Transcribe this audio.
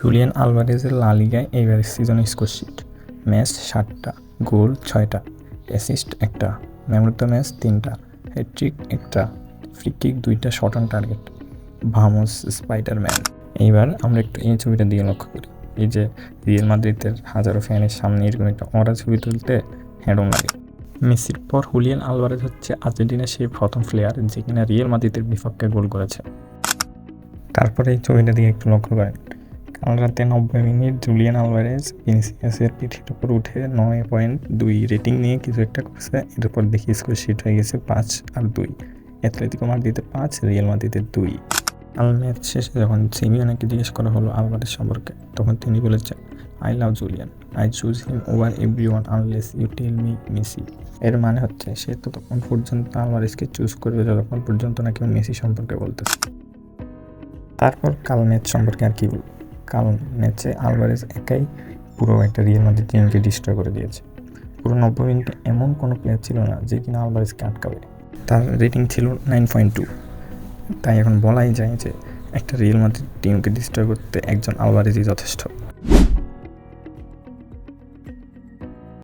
Julian আলভারেজের লা লিগায় এইবারের সিজনে স্কোরশিট: ম্যাচ 7টা, গোল 6টা, অ্যাসিস্ট 1টা, ম্যান অফ দ্য ম্যাচ 3টা, হ্যাটট্রিক 1টা, ফ্রি কিক 2টা, শট অন টার্গেট। ভামোস স্পাইডারম্যান। এইবার আমরা একটু এই ছবিটা দিয়ে লক্ষ্য করি। এই যে রিয়াল মাদ্রিদের হাজারো ফ্যানের সামনে এরকম একটা অরা ছবি তুলতে হ্যাডম লাগে। মেসির পর হুলিয়ান আলভারেজ হচ্ছে আর্জেন্টিনার সেই প্রথম প্লেয়ার যে কিনা রিয়াল মাদ্রিদের বিপক্ষে গোল করেছে। তারপরে এই ছবিটা দিয়ে একটু লক্ষ্য করেন, কাল রাতে 90 মিনিট জুলিয়ান আলভারেজ ভিনিসিয়াসের পিঠের উপর উঠে 9.2 রেটিং নিয়ে কিছু একটা করছে। এরপর দেখি স্কোরশিট হয়ে গেছে 5-2। অ্যাটলেটিকো মাদ্রিদে 5, রিয়াল মাদ্রিদে 2। কাল ম্যাচ শেষে যখন সিমিওনেকে জিজ্ঞেস করা হলো আলভারেজ সম্পর্কে, তখন তিনি বলেছেন, I love Julian, I choose him over everyone unless you tell me Messi. এর মানে হচ্ছে সে ততক্ষণ পর্যন্ত আলভারেজকে চুজ করবে যতক্ষণ পর্যন্ত না কেউ মেসি সম্পর্কে বলতেছে। তারপর কাল ম্যাচ সম্পর্কে আর কি বলবো। কাল ম্যাচে আলভারেজ একাই পুরো একটা রিয়াল মাদ্রিদ টিমকে ডিস্ট্রয় করে দিয়েছে। পুরো 90 মিনিটে এমন কোনো প্লেয়ার ছিল না যে কিনা আলভারেজকে আটকাবে। তার রেটিং ছিল 9.2। তাই এখন বলাই যায় যে একটা রিয়াল মাদ্রিদ টিমকে ডিস্ট্রয় করতে একজন আলভারেজই যথেষ্ট।